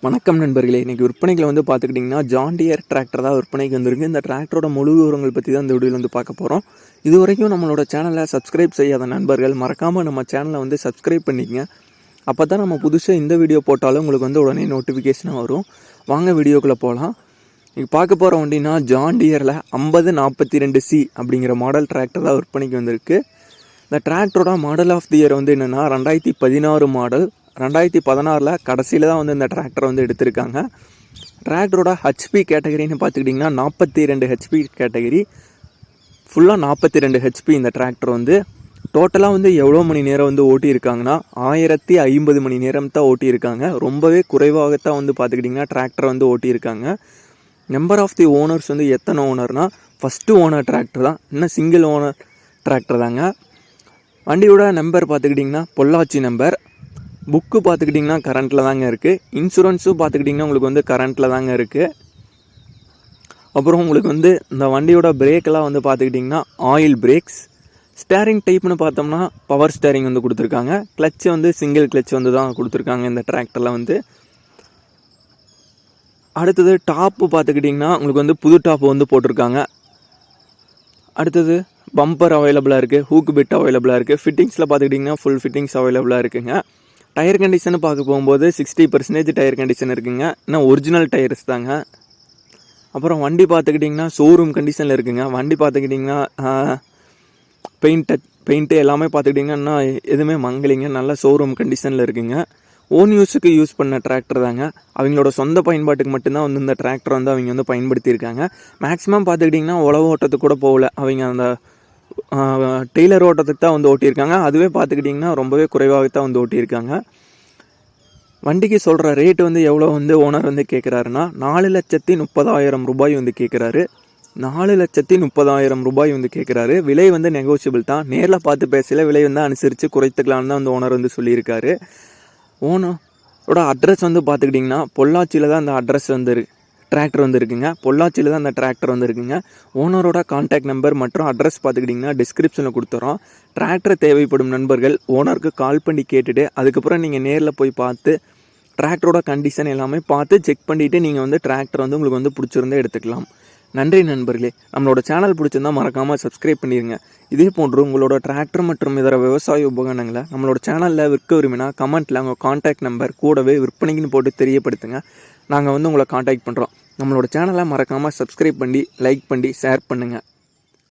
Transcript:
வணக்கம் நண்பர்களே. இன்றைக்கி விற்பனைகளை வந்து பார்த்துக்கிட்டிங்கன்னா ஜான் டியர் டிராக்டர் தான் விற்பனைக்கு வந்திருக்கு. இந்த டிராக்டரோட முழு விவரங்கள் பற்றி தான் இந்த வீடியோவில் வந்து பார்க்க போகிறோம். இது வரைக்கும் நம்மளோட சேனலை சப்ஸ்கிரைப் செய்யாத நண்பர்கள் மறக்காமல் நம்ம சேனலை வந்து சப்ஸ்கிரைப் பண்ணிக்கங்க. அப்போ தான் நம்ம புதுசாக இந்த வீடியோ போட்டாலும் உங்களுக்கு வந்து உடனே நோட்டிஃபிகேஷனாக வரும். வாங்க வீடியோக்குள்ளே போகலாம். இங்கே பார்க்க போகிற வண்டினா ஜான் டியரில் 5042C அப்படிங்கிற மாடல் டிராக்டர் தான் விற்பனைக்கு வந்திருக்கு. இந்த டிராக்டரோட மாடல் ஆஃப் தி இயர் வந்து என்னென்னா 2016 மாடல். 2016 கடைசியில் தான் வந்து இந்த டிராக்டர் வந்து எடுத்திருக்காங்க. டிராக்டரோட ஹெச்பி கேட்டகரின்னு பார்த்துக்கிட்டிங்கன்னா 42 ஹெச்பி கேட்டகரி. ஃபுல்லாக 42 ஹெச்பி இந்த டிராக்டர் வந்து டோட்டலாக வந்து எவ்வளோ மணி நேரம் வந்து ஓட்டியிருக்காங்கன்னா 1050 மணி நேரம் தான் ஓட்டியிருக்காங்க. ரொம்பவே குறைவாகத்தான் வந்து பார்த்துக்கிட்டிங்கன்னா டிராக்டர் வந்து ஓட்டியிருக்காங்க. நம்பர் ஆஃப் தி ஓனர்ஸ் வந்து எத்தனை ஓனர்னால் ஃபஸ்ட்டு ஓனர் டிராக்டர் தான், இன்னும் சிங்கிள் ஓனர் டிராக்டர் தாங்க. வண்டியோட நம்பர் பார்த்துக்கிட்டிங்கன்னா பொள்ளாச்சி நம்பர். புக்கு பார்த்துக்கிட்டிங்கன்னா கரண்ட்டில் தாங்க இருக்குது. இன்சூரன்ஸும் பார்த்துக்கிட்டிங்கன்னா உங்களுக்கு வந்து கரண்ட்டில் தாங்க இருக்குது. அப்புறம் உங்களுக்கு வந்து இந்த வண்டியோட பிரேக்கெல்லாம் வந்து பார்த்துக்கிட்டிங்கன்னா ஆயில் பிரேக்ஸ். ஸ்டேரிங் டைப்னு பார்த்தோம்னா பவர் ஸ்டேரிங் வந்து கொடுத்துருக்காங்க. கிளச்சு வந்து சிங்கிள் கிளச் வந்து தான் கொடுத்துருக்காங்க இந்த டிராக்டரில் வந்து. அடுத்தது டாப்பு பார்த்துக்கிட்டிங்கன்னா உங்களுக்கு வந்து புது டாப்பு வந்து போட்டிருக்காங்க. அடுத்தது பம்பர் அவைலபிளாக இருக்குது, ஹூக் பிட் அவைலபிளாக இருக்குது. ஃபிட்டிங்ஸில் பார்த்துக்கிட்டிங்கன்னா ஃபுல் ஃபிட்டிங்ஸ் அவைலபிளாக இருக்குங்க. டயர் கண்டிஷன் பார்க்க போகும்போது 60% டயர் கண்டிஷன் இருக்குங்க. இன்னும் ஒரிஜினல் டயர்ஸ் தாங்க. அப்புறம் வண்டி பார்த்துக்கிட்டிங்கன்னா ஷோரூம் கண்டிஷனில் இருக்குங்க. வண்டி பார்த்துக்கிட்டிங்கன்னா பெயிண்ட்டு எல்லாமே பார்த்துக்கிட்டிங்கன்னா இன்னும் எதுவுமே மங்கலிங்க, நல்லா ஷோரூம் கண்டிஷனில் இருக்குங்க. ஓன் யூஸுக்கு யூஸ் பண்ண டிராக்டர் தாங்க. அவங்களோட சொந்த பயன்பாட்டுக்கு மட்டும்தான் வந்து இந்த டிராக்டர் வந்து அவங்க வந்து பயன்படுத்தியிருக்காங்க. மேக்ஸிமம் பார்த்துக்கிட்டிங்கன்னா உழவு ஓட்டத்துக்கு கூட போகல, அவங்க அந்த டெய்லர் ஓட்டத்துக்கு தான் வந்து ஓட்டியிருக்காங்க. அதுவே பார்த்துக்கிட்டிங்கன்னா ரொம்பவே குறைவாகத்தான் வந்து ஓட்டியிருக்காங்க. வண்டிக்கு சொல்கிற ரேட்டு வந்து எவ்வளோ வந்து ஓனர் வந்து கேட்குறாருன்னா 4,30,000 ரூபாய் வந்து கேட்குறாரு. 4,30,000 ரூபாய் வந்து கேட்குறாரு. விலை வந்து நெகோசியபிள் தான். நேரில் பார்த்து பேசல விலை வந்து அனுசரித்து குறைத்துக்கலான்னு தான் வந்து ஓனர் வந்து சொல்லியிருக்காரு. ஓனரோட அட்ரஸ் வந்து பார்த்துக்கிட்டிங்கன்னா பொள்ளாச்சியில் தான் அந்த அட்ரஸ் வந்து டிராக்டர் வந்து இருக்குங்க. பொள்ளாச்சியில் தான் அந்த டிராக்டர் வந்து இருக்குங்க. ஓனரோட கான்டாக்ட் நம்பர் மற்றும் அட்ரஸ் பார்த்துக்கிட்டிங்கன்னா டிஸ்கிரிப்ஷனில் கொடுத்துறோம். டிராக்டர் தேவைப்படும் நண்பர்கள் ஓனருக்கு கால் பண்ணி கேட்டுட்டு அதுக்கப்புறம் நீங்கள் நேரில் போய் பார்த்து டிராக்டரோட கண்டிஷன் எல்லாமே பார்த்து செக் பண்ணிவிட்டு நீங்கள் வந்து டிராக்டர் வந்து உங்களுக்கு வந்து பிடிச்சிருந்தே எடுத்துக்கலாம். நன்றி நண்பர்களே. நம்மளோட சேனல் பிடிச்சிருந்தா மறக்காமல் சப்ஸ்கிரைப் பண்ணிடுங்க. இதே போன்று உங்களோட டிராக்டர் மற்றும் இதர விவசாய உபகரணங்களை நம்மளோட சேனலில் விற்க விரும்பினா கமெண்ட்டில் உங்கள் கான்டாக்ட் நம்பர் கூடவே விற்பனைக்குன்னு போட்டு தெரியப்படுத்துங்க. நாங்கள் வந்து உங்களை கான்டாக்ட் பண்ணுறோம். நம்மளோட சேனலை மறக்காமல் சப்ஸ்கிரைப் பண்ணி லைக் பண்ணி ஷேர் பண்ணுங்கள்.